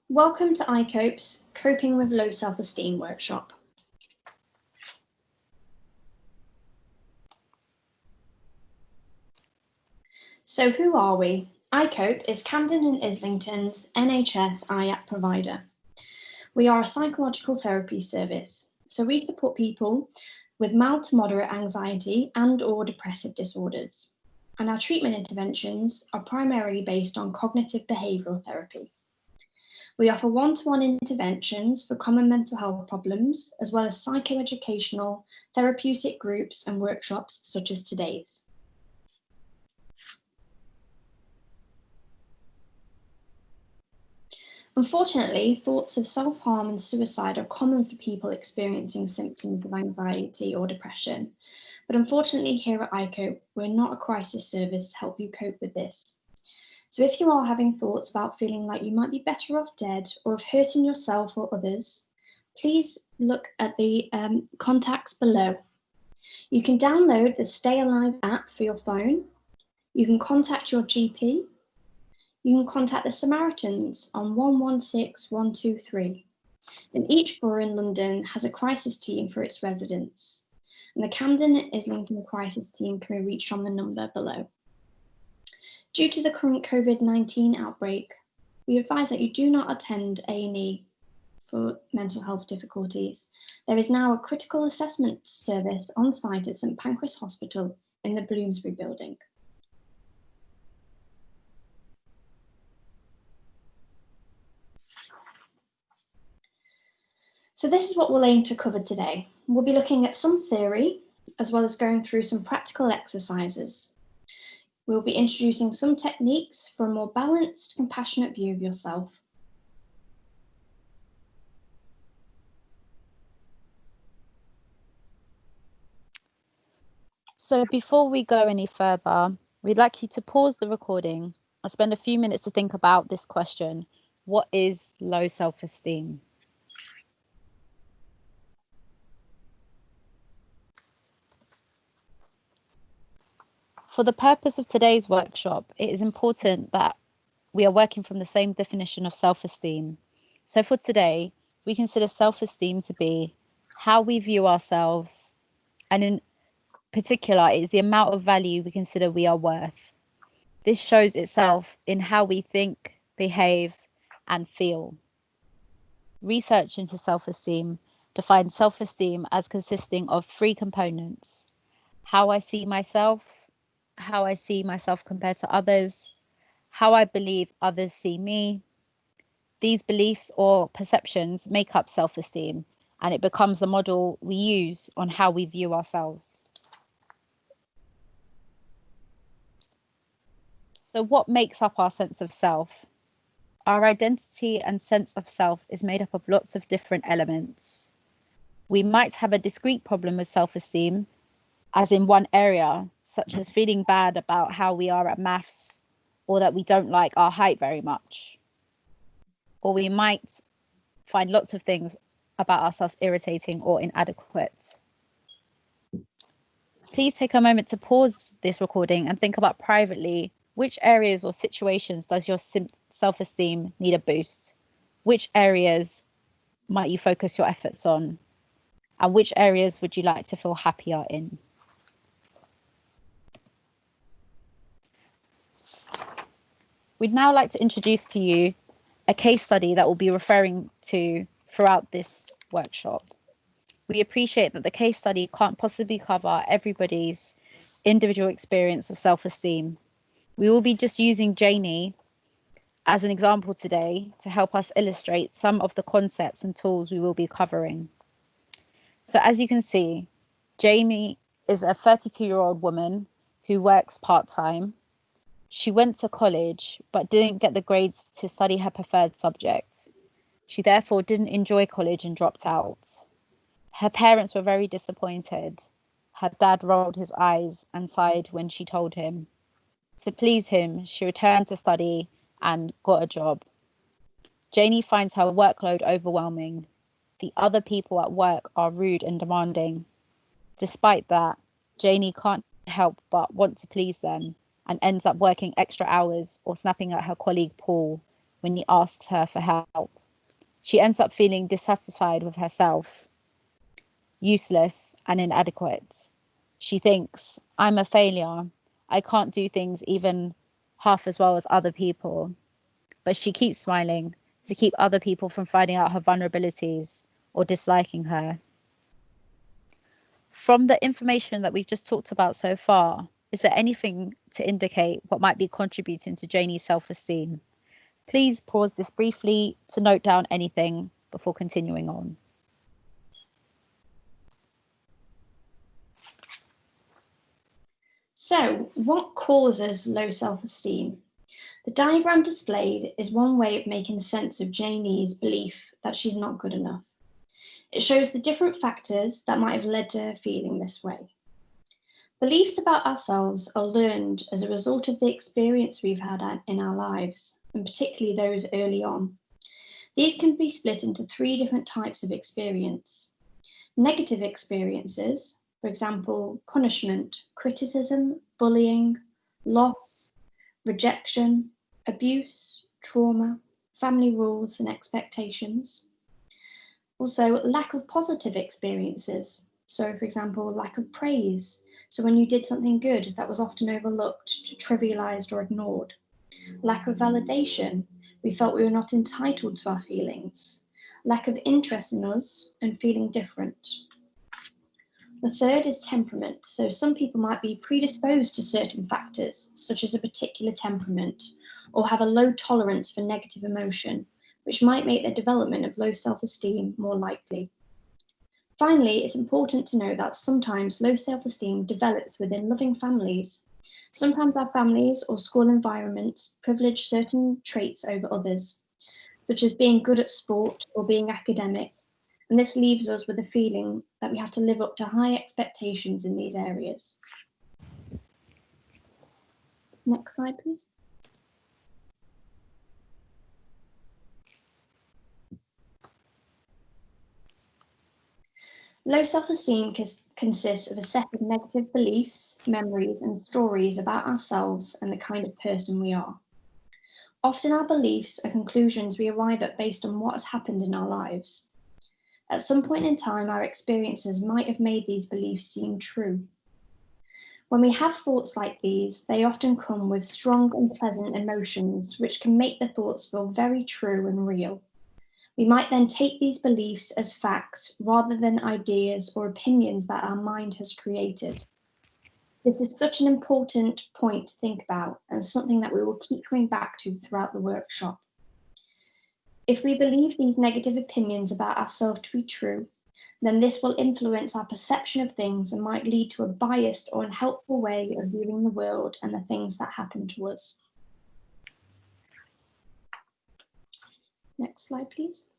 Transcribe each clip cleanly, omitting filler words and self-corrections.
Welcome to Icope's Coping with Low Self-Esteem workshop. So who are we? Icope is Camden and Islington's NHS IAP provider. We are a psychological therapy service, so we support people with mild to moderate anxiety and/or depressive disorders. And our treatment interventions are primarily based on cognitive behavioural therapy. We offer one-to-one interventions for common mental health problems, as well as psychoeducational, therapeutic groups and workshops such as today's. Unfortunately, thoughts of self-harm and suicide are common for people experiencing symptoms of anxiety or depression. But unfortunately, here at Icope, we're not a crisis service to help you cope with this. So if you are having thoughts about feeling like you might be better off dead or of hurting yourself or others, please look at the contacts below. You can download the Stay Alive app for your phone. You can contact your GP. You can contact the Samaritans on 116 123. And each borough in London has a crisis team for its residents. And the Camden and Islington crisis team can be reached on the number below. Due to the current COVID-19 outbreak, we advise that you do not attend A&E for mental health difficulties. There is now a critical assessment service on site at St Pancras Hospital in the Bloomsbury building. So this is what we'll aim to cover today. We'll be looking at some theory, as well as going through some practical exercises. We'll be introducing some techniques for a more balanced, compassionate view of yourself. So before we go any further, we'd like you to pause the recording and spend a few minutes to think about this question. What is low self-esteem? For the purpose of today's workshop, it is important that we are working from the same definition of self-esteem. So for today, we consider self-esteem to be how we view ourselves, and in particular, it is the amount of value we consider we are worth. This shows itself in how we think, behave, and feel. Research into self-esteem defines self-esteem as consisting of three components: how I see myself compared to others, how I believe others see me. These beliefs or perceptions make up self-esteem, and it becomes the model we use on how we view ourselves. So what makes up our sense of self? Our identity and sense of self is made up of lots of different elements. We might have a discrete problem with self-esteem, as in one area, such as feeling bad about how we are at maths, or that we don't like our height very much. Or we might find lots of things about ourselves irritating or inadequate. Please take a moment to pause this recording and think about privately, which areas or situations does your self-esteem need a boost? Which areas might you focus your efforts on? And which areas would you like to feel happier in? We'd now like to introduce to you a case study that we'll be referring to throughout this workshop. We appreciate that the case study can't possibly cover everybody's individual experience of self-esteem. We will be just using Janie as an example today to help us illustrate some of the concepts and tools we will be covering. So as you can see, Jamie is a 32-year-old woman who works part-time. She went to college but didn't get the grades to study her preferred subject. She therefore didn't enjoy college and dropped out. Her parents were very disappointed. Her dad rolled his eyes and sighed when she told him. To please him, she returned to study and got a job. Janie finds her workload overwhelming. The other people at work are rude and demanding. Despite that, Janie can't help but want to please them and ends up working extra hours or snapping at her colleague Paul when he asks her for help. She ends up feeling dissatisfied with herself, useless and inadequate. She thinks, I'm a failure. I can't do things even half as well as other people. But she keeps smiling to keep other people from finding out her vulnerabilities or disliking her. From the information that we've just talked about so far, is there anything to indicate what might be contributing to Janie's self-esteem? Please pause this briefly to note down anything before continuing on. So, what causes low self-esteem? The diagram displayed is one way of making sense of Janie's belief that she's not good enough. It shows the different factors that might have led to her feeling this way. Beliefs about ourselves are learned as a result of the experience we've had in our lives, and particularly those early on. These can be split into 3 different types of experience. Negative experiences, for example, punishment, criticism, bullying, loss, rejection, abuse, trauma, family rules and expectations. Also, lack of positive experiences. So, for example, lack of praise. So when you did something good, that was often overlooked, trivialized or ignored. Lack of validation. We felt we were not entitled to our feelings. Lack of interest in us and feeling different. The third is temperament. So some people might be predisposed to certain factors, such as a particular temperament, or have a low tolerance for negative emotion, which might make the development of low self-esteem more likely. Finally, it's important to know that sometimes low self-esteem develops within loving families. Sometimes our families or school environments privilege certain traits over others, such as being good at sport or being academic, and this leaves us with a feeling that we have to live up to high expectations in these areas. Next slide, please. Low self-esteem consists of a set of negative beliefs, memories, and stories about ourselves and the kind of person we are. Often our beliefs are conclusions we arrive at based on what has happened in our lives. At some point in time, our experiences might have made these beliefs seem true. When we have thoughts like these, they often come with strong and pleasant emotions, which can make the thoughts feel very true and real. We might then take these beliefs as facts rather than ideas or opinions that our mind has created. This is such an important point to think about and something that we will keep coming back to throughout the workshop. If we believe these negative opinions about ourselves to be true, then this will influence our perception of things and might lead to a biased or unhelpful way of viewing the world and the things that happen to us. Next slide, please.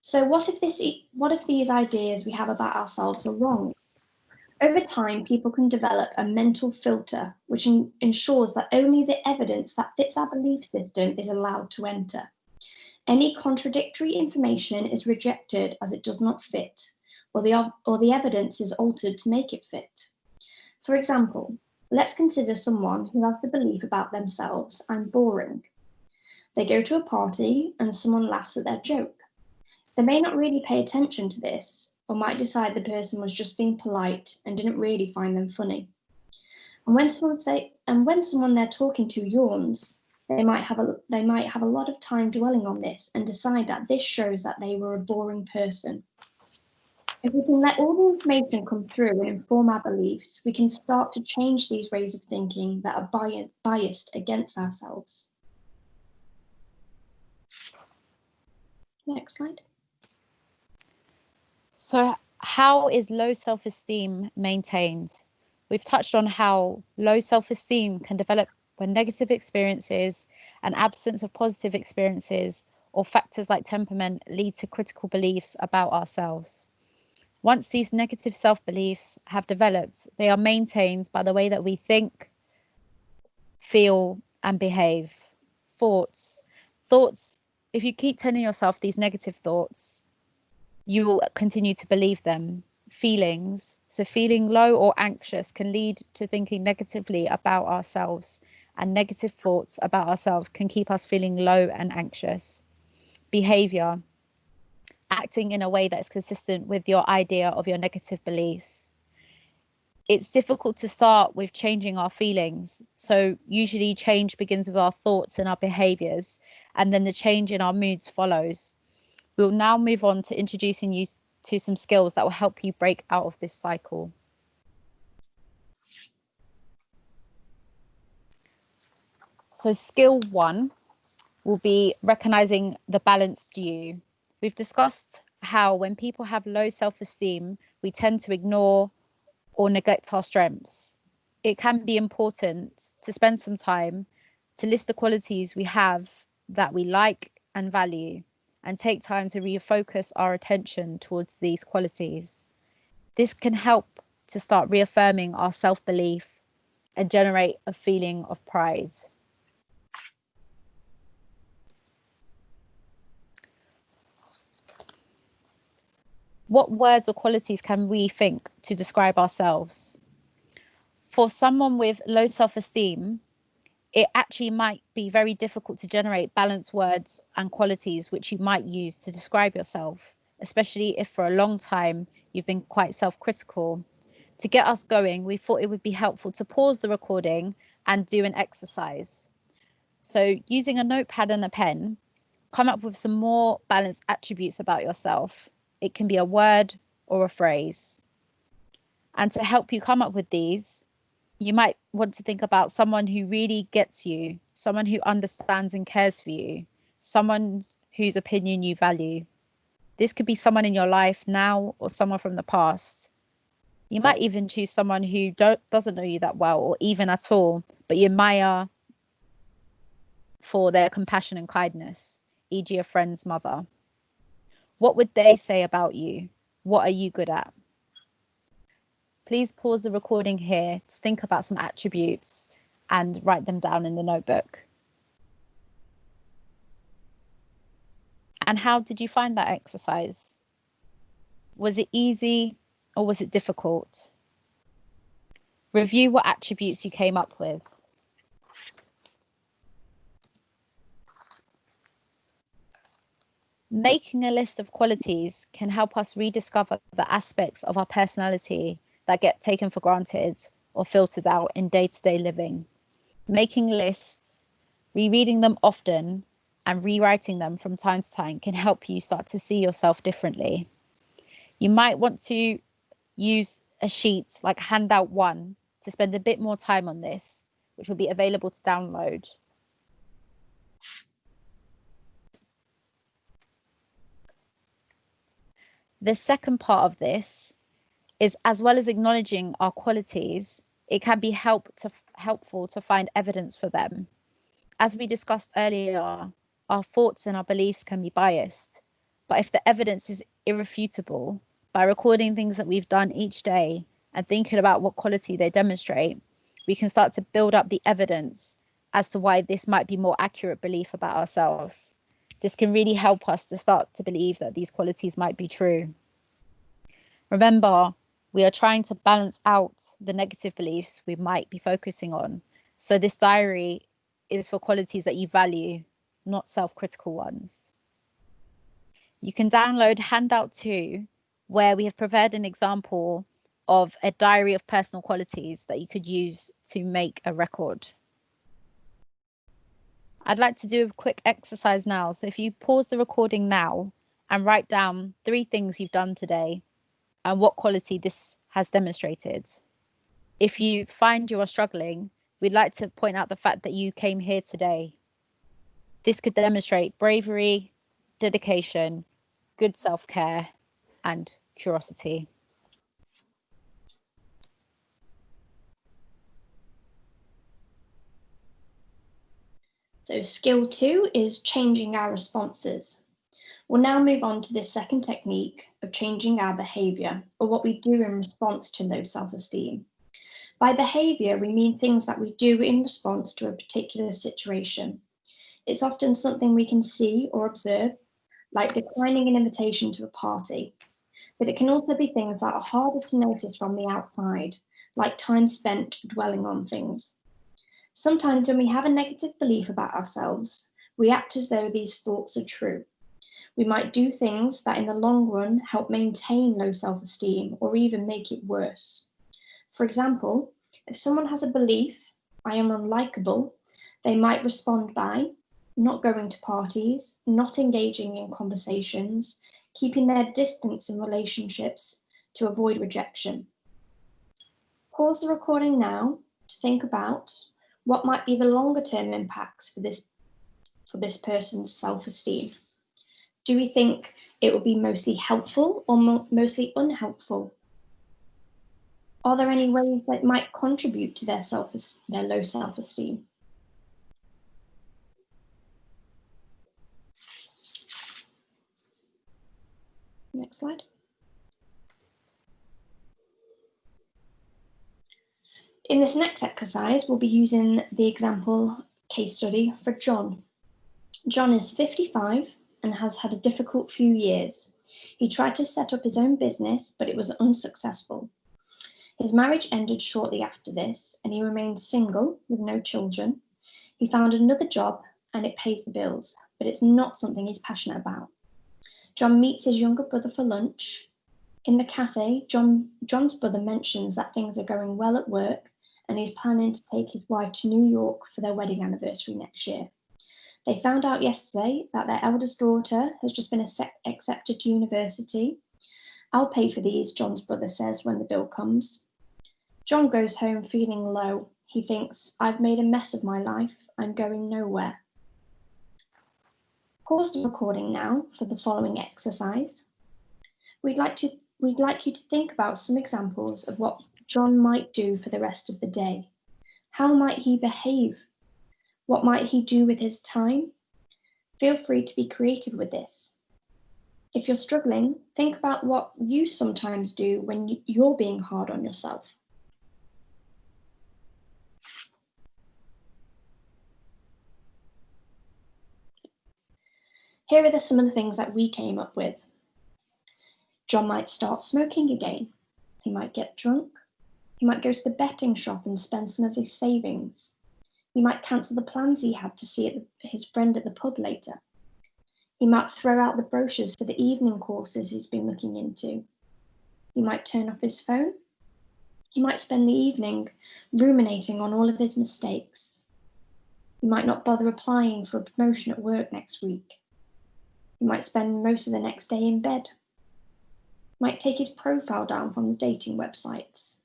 So what if these ideas we have about ourselves are wrong? Over time, people can develop a mental filter, which ensures that only the evidence that fits our belief system is allowed to enter. Any contradictory information is rejected as it does not fit, or the evidence is altered to make it fit. For example, let's consider someone who has the belief about themselves, I'm boring. They go to a party and someone laughs at their joke. They may not really pay attention to this, or might decide the person was just being polite and didn't really find them funny. And when someone they're talking to yawns, they might have a lot of time dwelling on this and decide that this shows that they were a boring person. If we can let all the information come through and inform our beliefs, we can start to change these ways of thinking that are biased against ourselves. Next slide. So how is low self-esteem maintained? We've touched on how low self-esteem can develop when negative experiences, an absence of positive experiences, or factors like temperament lead to critical beliefs about ourselves. Once these negative self-beliefs have developed, they are maintained by the way that we think, feel, and behave. Thoughts, if you keep telling yourself these negative thoughts, you will continue to believe them. Feelings, so feeling low or anxious can lead to thinking negatively about ourselves and negative thoughts about ourselves can keep us feeling low and anxious. Behavior, acting in a way that is consistent with your idea of your negative beliefs. It's difficult to start with changing our feelings. So usually change begins with our thoughts and our behaviors, and then the change in our moods follows. We'll now move on to introducing you to some skills that will help you break out of this cycle. So skill 1 will be recognizing the balanced you. We've discussed how when people have low self-esteem, we tend to ignore or neglect our strengths. It can be important to spend some time to list the qualities we have that we like and value, and take time to refocus our attention towards these qualities. This can help to start reaffirming our self-belief and generate a feeling of pride. What words or qualities can we think to describe ourselves? For someone with low self-esteem, it actually might be very difficult to generate balanced words and qualities which you might use to describe yourself, especially if for a long time you've been quite self-critical. To get us going, we thought it would be helpful to pause the recording and do an exercise. So using a notepad and a pen, come up with some more balanced attributes about yourself. It can be a word or a phrase. And to help you come up with these, you might want to think about someone who really gets you, someone who understands and cares for you, someone whose opinion you value. This could be someone in your life now or someone from the past. You might even choose someone who doesn't know you that well or even at all, but you admire for their compassion and kindness, e.g. a friend's mother. What would they say about you? What are you good at? Please pause the recording here to think about some attributes and write them down in the notebook. And how did you find that exercise? Was it easy or was it difficult? Review what attributes you came up with. Making a list of qualities can help us rediscover the aspects of our personality that get taken for granted or filtered out in day-to-day living. Making lists, rereading them often, and rewriting them from time to time can help you start to see yourself differently. You might want to use a sheet like handout 1 to spend a bit more time on this, which will be available to download. The second part of this is, as well as acknowledging our qualities, it can be helpful to find evidence for them. As we discussed earlier, our thoughts and our beliefs can be biased, but if the evidence is irrefutable, by recording things that we've done each day and thinking about what quality they demonstrate, we can start to build up the evidence as to why this might be more accurate belief about ourselves. This can really help us to start to believe that these qualities might be true. Remember, we are trying to balance out the negative beliefs we might be focusing on. So this diary is for qualities that you value, not self-critical ones. You can download handout 2, where we have prepared an example of a diary of personal qualities that you could use to make a record. I'd like to do a quick exercise now. So if you pause the recording now and write down 3 things you've done today and what quality this has demonstrated. If you find you are struggling, we'd like to point out the fact that you came here today. This could demonstrate bravery, dedication, good self-care, and curiosity. So skill 2 is changing our responses. We'll now move on to this second technique of changing our behaviour, or what we do in response to low self-esteem. By behaviour, we mean things that we do in response to a particular situation. It's often something we can see or observe, like declining an invitation to a party. But it can also be things that are harder to notice from the outside, like time spent dwelling on things. Sometimes when we have a negative belief about ourselves, we act as though these thoughts are true. We might do things that in the long run help maintain low self-esteem or even make it worse. For example, if someone has a belief, I am unlikable, they might respond by not going to parties, not engaging in conversations, keeping their distance in relationships to avoid rejection. Pause the recording now to think about what might be the longer term impacts for this person's self-esteem. Do we think it will be mostly helpful or mostly unhelpful? Are there any ways that might contribute to their low self-esteem? Next slide. In this next exercise, we'll be using the example case study for John. John is 55 and has had a difficult few years. He tried to set up his own business, but it was unsuccessful. His marriage ended shortly after this, and he remained single with no children. He found another job and it pays the bills, but it's not something he's passionate about. John meets his younger brother for lunch. In the cafe, John's brother mentions that things are going well at work and he's planning to take his wife to New York for their wedding anniversary next year. They found out yesterday that their eldest daughter has just been accepted to university. I'll pay for these, John's brother says when the bill comes. John goes home feeling low. He thinks, I've made a mess of my life. I'm going nowhere. Pause the recording now for the following exercise. We'd like you to think about some examples of what John might do for the rest of the day. How might he behave? What might he do with his time? Feel free to be creative with this. If you're struggling, think about what you sometimes do when you're being hard on yourself. Here are some of the things that we came up with. John might start smoking again. He might get drunk. He might go to the betting shop and spend some of his savings. He might cancel the plans he had to see his friend at the pub later. He might throw out the brochures for the evening courses he's been looking into. He might turn off his phone. He might spend the evening ruminating on all of his mistakes. He might not bother applying for a promotion at work next week. He might spend most of the next day in bed. He might take his profile down from the dating websites.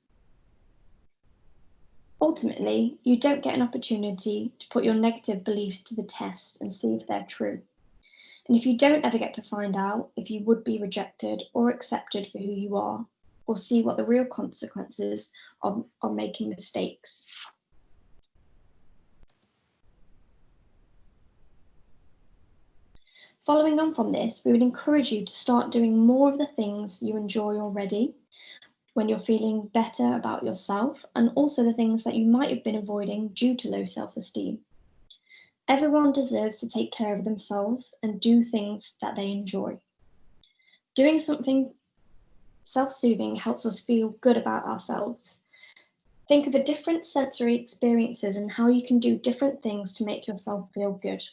Ultimately, you don't get an opportunity to put your negative beliefs to the test and see if they're true. And if you don't ever get to find out if you would be rejected or accepted for who you are, or see what the real consequences are making mistakes. Following on from this, we would encourage you to start doing more of the things you enjoy already when you're feeling better about yourself, and also the things that you might have been avoiding due to low self-esteem. Everyone deserves to take care of themselves and do things that they enjoy. Doing something self-soothing helps us feel good about ourselves. Think of the different sensory experiences and how you can do different things to make yourself feel good.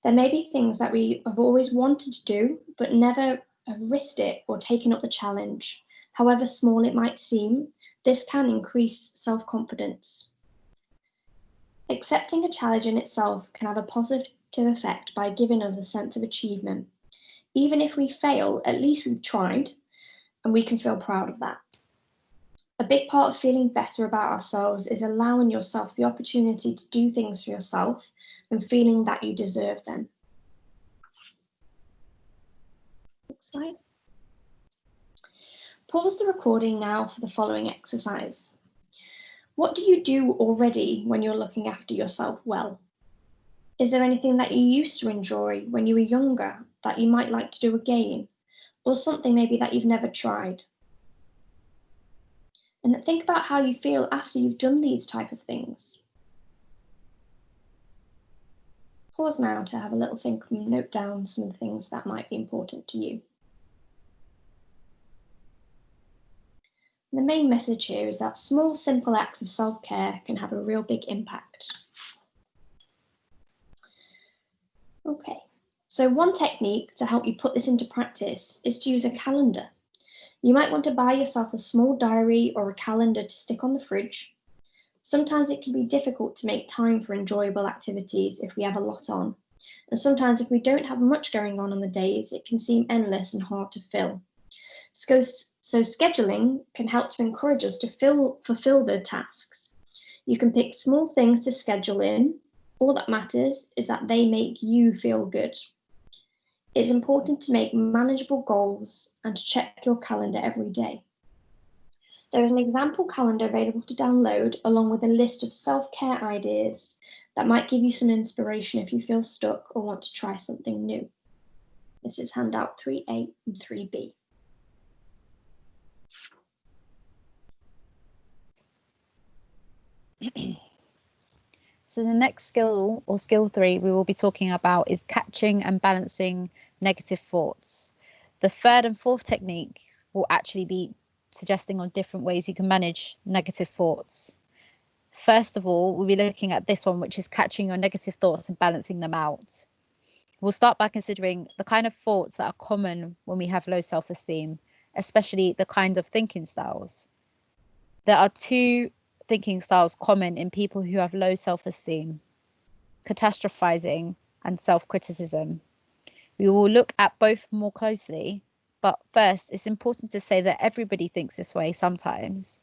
There may be things that we have always wanted to do, but never have risked it or taken up the challenge. However small it might seem, this can increase self-confidence. Accepting a challenge in itself can have a positive effect by giving us a sense of achievement. Even if we fail, at least we've tried, and we can feel proud of that. A big part of feeling better about ourselves is allowing yourself the opportunity to do things for yourself and feeling that you deserve them. Next slide. Pause the recording now for the following exercise. What do you do already when you're looking after yourself well? Is there anything that you used to enjoy when you were younger that you might like to do again? Or something maybe that you've never tried? And think about how you feel after you've done these type of things. Pause now to have a little think and note down some of the things that might be important to you. The main message here is that small, simple acts of self-care can have a real big impact. Okay, so one technique to help you put this into practice is to use a calendar. You might want to buy yourself a small diary or a calendar to stick on the fridge. Sometimes it can be difficult to make time for enjoyable activities if we have a lot on. And sometimes if we don't have much going on the days, it can seem endless and hard to fill. So scheduling can help to encourage us to fulfill the tasks. You can pick small things to schedule in. All that matters is that they make you feel good. It's important to make manageable goals and to check your calendar every day. There is an example calendar available to download along with a list of self-care ideas that might give you some inspiration if you feel stuck or want to try something new. This is handout 3A and 3B. So the next skill, or skill 3, we will be talking about is catching and balancing negative thoughts. The third and fourth technique will actually be suggesting on different ways you can manage negative thoughts. First of all, we'll be looking at this one, which is catching your negative thoughts and balancing them out. We'll start by considering the kind of thoughts that are common when we have low self-esteem, especially the kind of thinking styles. There are two thinking styles common in people who have low self-esteem: catastrophizing and self-criticism. We will look at both more closely, but first it's important to say that everybody thinks this way sometimes.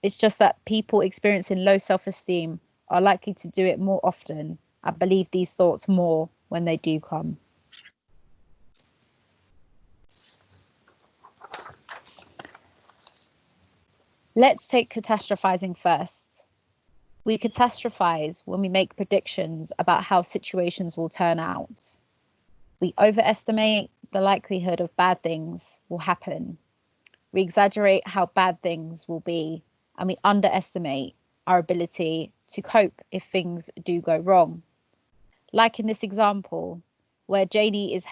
It's just that people experiencing low self-esteem are likely to do it more often and believe these thoughts more when they do come. Let's take catastrophizing first. We catastrophize when we make predictions about how situations will turn out. We overestimate the likelihood of bad things will happen. We exaggerate how bad things will be, and we underestimate our ability to cope if things do go wrong. Like in this example, where Janie is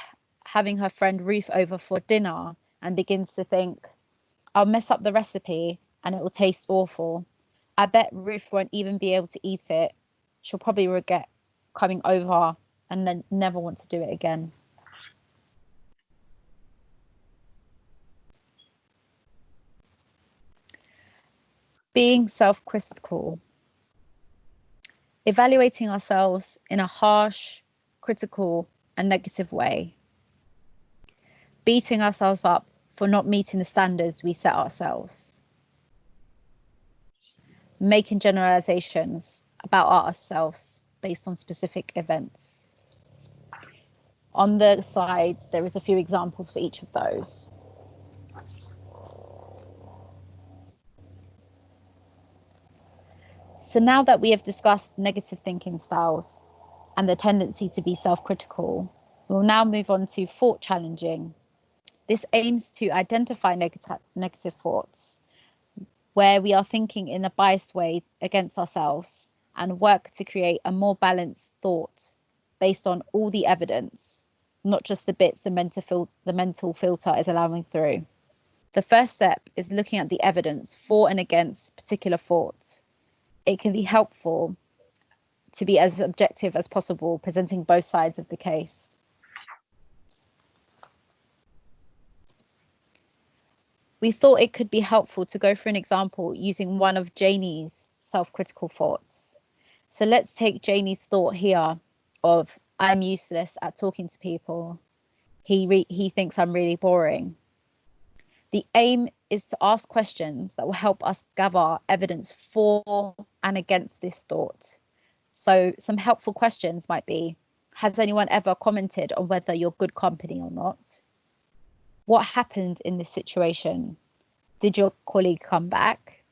having her friend Ruth over for dinner and begins to think, I'll mess up the recipe and it will taste awful. I bet Ruth won't even be able to eat it. She'll probably regret coming over and then never want to do it again. Being self-critical. Evaluating ourselves in a harsh, critical, and negative way. Beating ourselves up for not meeting the standards we set ourselves. Making generalizations about ourselves based on specific events. On the side, there is a few examples for each of those. So now that we have discussed negative thinking styles and the tendency to be self-critical, we'll now move on to thought challenging. This aims to identify negative thoughts where we are thinking in a biased way against ourselves and work to create a more balanced thought based on all the evidence, not just the bits the mental filter is allowing through. The first step is looking at the evidence for and against particular thoughts. It can be helpful to be as objective as possible, presenting both sides of the case. We thought it could be helpful to go through an example using one of Janie's self-critical thoughts. So let's take Janie's thought here of, I'm useless at talking to people. He thinks I'm really boring. The aim is to ask questions that will help us gather evidence for and against this thought. So some helpful questions might be, has anyone ever commented on whether you're good company or not? What happened in this situation? Did your colleague come back?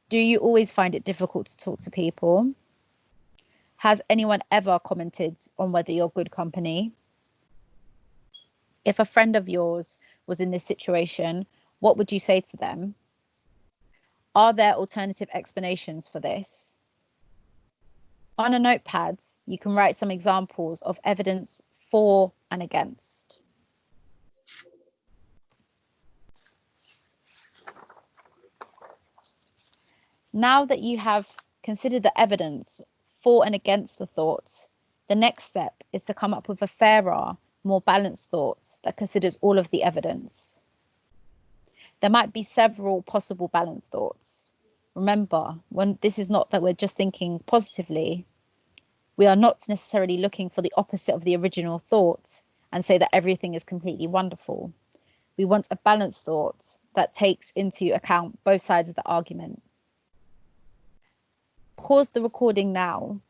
Do you always find it difficult to talk to people? Has anyone ever commented on whether you're good company? If a friend of yours was in this situation, what would you say to them? Are there alternative explanations for this? On a notepad, you can write some examples of evidence for and against. Now that you have considered the evidence for and against the thought, the next step is to come up with a fairer, more balanced thought that considers all of the evidence. There might be several possible balanced thoughts. Remember, when this is not that we're just thinking positively, we are not necessarily looking for the opposite of the original thought and say that everything is completely wonderful. We want a balanced thought that takes into account both sides of the argument. Pause the recording now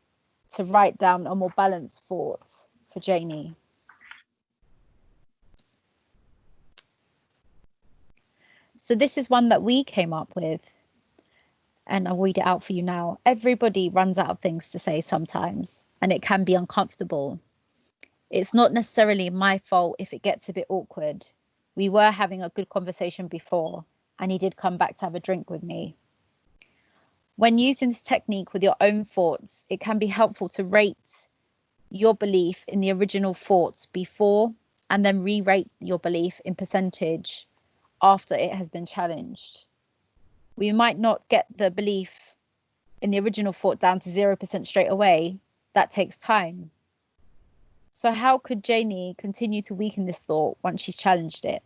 to write down a more balanced thought for Janie. So this is one that we came up with, and I'll read it out for you now. Everybody runs out of things to say sometimes, and it can be uncomfortable. It's not necessarily my fault if it gets a bit awkward. We were having a good conversation before, and he did come back to have a drink with me. When using this technique with your own thoughts, it can be helpful to rate your belief in the original thoughts before and then re-rate your belief in percentage after it has been challenged. We might not get the belief in the original thought down to 0% straight away. That takes time. So how could Janie continue to weaken this thought once she's challenged it?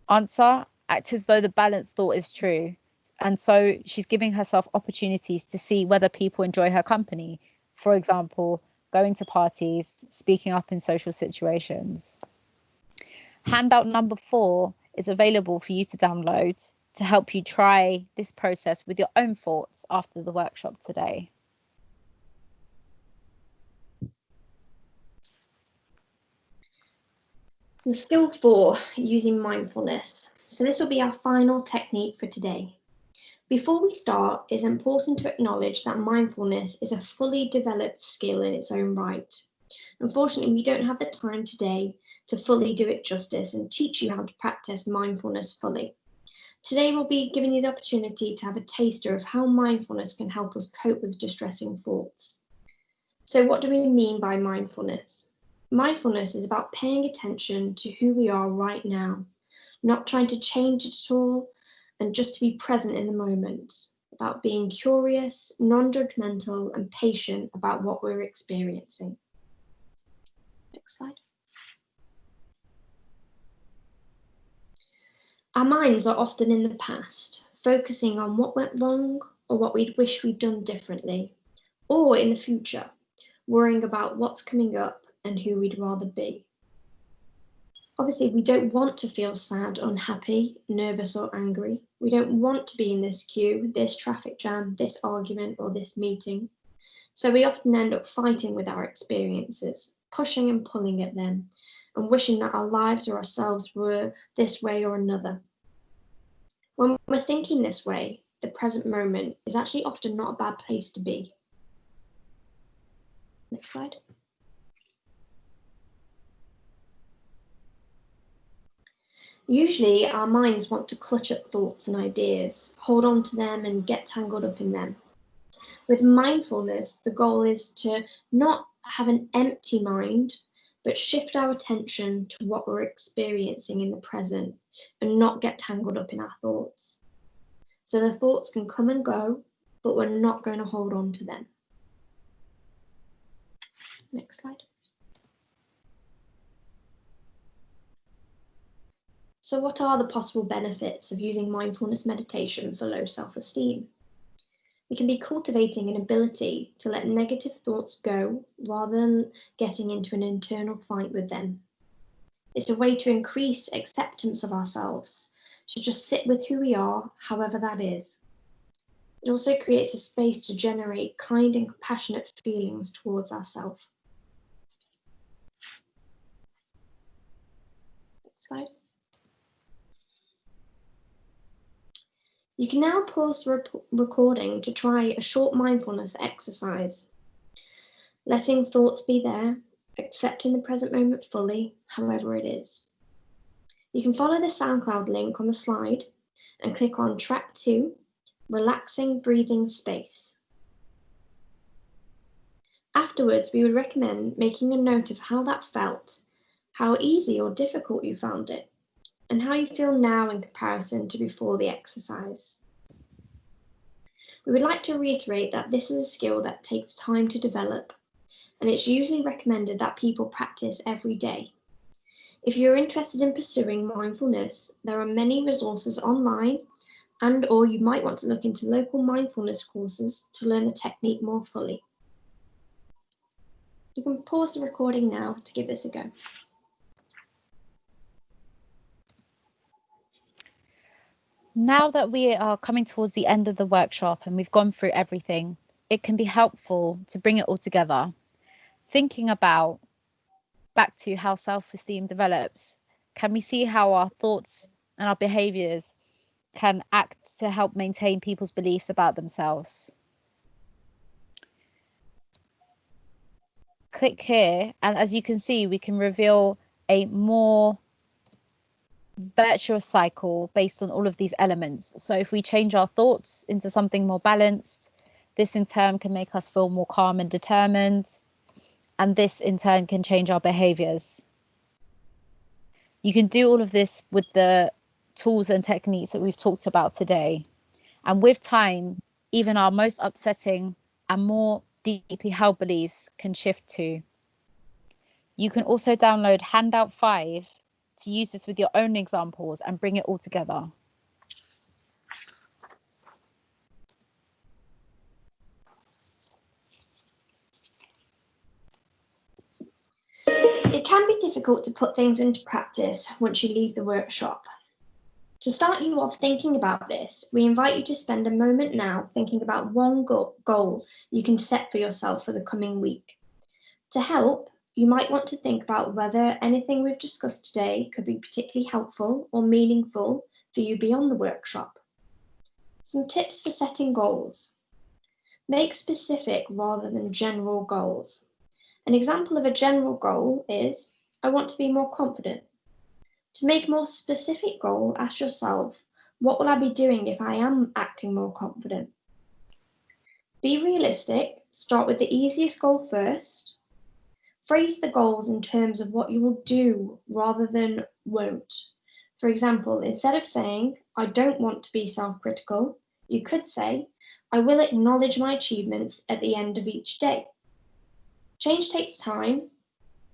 Answer: act as though the balanced thought is true. And so she's giving herself opportunities to see whether people enjoy her company. For example, going to parties, speaking up in social situations. Handout number 4 is available for you to download to help you try this process with your own thoughts after the workshop today. And skill 4, using mindfulness. So this will be our final technique for today. Before we start, it's important to acknowledge that mindfulness is a fully developed skill in its own right. Unfortunately, we don't have the time today to fully do it justice and teach you how to practice mindfulness fully. Today, we'll be giving you the opportunity to have a taster of how mindfulness can help us cope with distressing thoughts. So what do we mean by mindfulness? Mindfulness is about paying attention to who we are right now, not trying to change it at all, and just to be present in the moment, about being curious, non-judgmental, and patient about what we're experiencing. Next slide. Our minds are often in the past, focusing on what went wrong or what we'd wish we'd done differently, or in the future, worrying about what's coming up and who we'd rather be. Obviously, we don't want to feel sad, unhappy, nervous, or angry. We don't want to be in this queue, this traffic jam, this argument, or this meeting. So we often end up fighting with our experiences, pushing and pulling at them, and wishing that our lives or ourselves were this way or another. When we're thinking this way, the present moment is actually often not a bad place to be. Next slide. Usually, our minds want to clutch at thoughts and ideas, hold on to them and get tangled up in them. With mindfulness, the goal is to not have an empty mind, but shift our attention to what we're experiencing in the present and not get tangled up in our thoughts. So the thoughts can come and go, but we're not going to hold on to them. Next slide. So what are the possible benefits of using mindfulness meditation for low self-esteem? We can be cultivating an ability to let negative thoughts go rather than getting into an internal fight with them. It's a way to increase acceptance of ourselves, to just sit with who we are, however that is. It also creates a space to generate kind and compassionate feelings towards ourselves. Next slide. You can now pause the recording to try a short mindfulness exercise. Letting thoughts be there, accepting the present moment fully, however it is. You can follow the SoundCloud link on the slide and click on track 2, relaxing breathing space. Afterwards, we would recommend making a note of how that felt, how easy or difficult you found it, and how you feel now in comparison to before the exercise. We would like to reiterate that this is a skill that takes time to develop, and it's usually recommended that people practice every day. If you're interested in pursuing mindfulness, there are many resources online, or you might want to look into local mindfulness courses to learn the technique more fully. You can pause the recording now to give this a go. Now that we are coming towards the end of the workshop and we've gone through everything, it can be helpful to bring it all together. Thinking about back to how self-esteem develops, can we see how our thoughts and our behaviours can act to help maintain people's beliefs about themselves? Click here, and as you can see, we can reveal a more virtuous cycle based on all of these elements. So if we change our thoughts into something more balanced, this in turn can make us feel more calm and determined, and this in turn can change our behaviors. You can do all of this with the tools and techniques that we've talked about today. And with time, even our most upsetting and more deeply held beliefs can shift too. You can also download handout 5 to use this with your own examples and bring it all together. It can be difficult to put things into practice once you leave the workshop. To start you off thinking about this, we invite you to spend a moment now thinking about one goal you can set for yourself for the coming week. To help, you might want to think about whether anything we've discussed today could be particularly helpful or meaningful for you beyond the workshop. Some tips for setting goals. Make specific rather than general goals. An example of a general goal is, I want to be more confident. To make a more specific goal, ask yourself, what will I be doing if I am acting more confident? Be realistic, start with the easiest goal first. Phrase the goals in terms of what you will do rather than won't. For example, instead of saying, I don't want to be self-critical, you could say, I will acknowledge my achievements at the end of each day. Change takes time,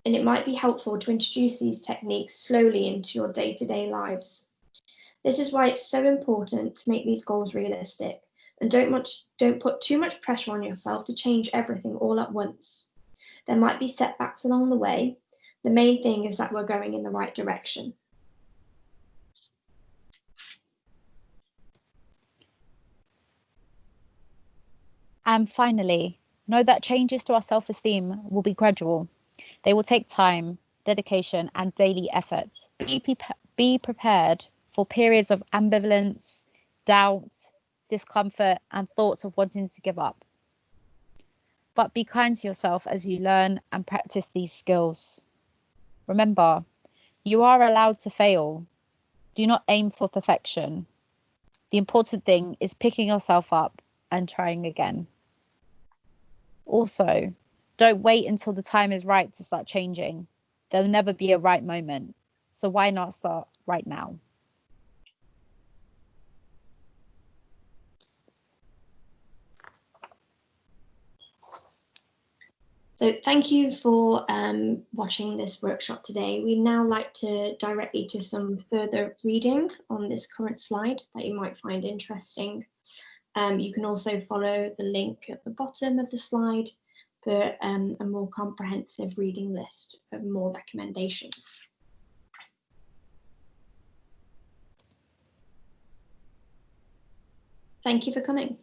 and it might be helpful to introduce these techniques slowly into your day-to-day lives. This is why it's so important to make these goals realistic, and don't put too much pressure on yourself to change everything all at once. There might be setbacks along the way. The main thing is that we're going in the right direction. And finally, know that changes to our self-esteem will be gradual. They will take time, dedication, and daily effort. Be prepared for periods of ambivalence, doubt, discomfort, and thoughts of wanting to give up. But be kind to yourself as you learn and practice these skills. Remember, you are allowed to fail. Do not aim for perfection. The important thing is picking yourself up and trying again. Also, don't wait until the time is right to start changing. There'll never be a right moment. So why not start right now? So thank you for watching this workshop today. We'd now like to direct you to some further reading on this current slide that you might find interesting. You can also follow the link at the bottom of the slide for a more comprehensive reading list of more recommendations. Thank you for coming.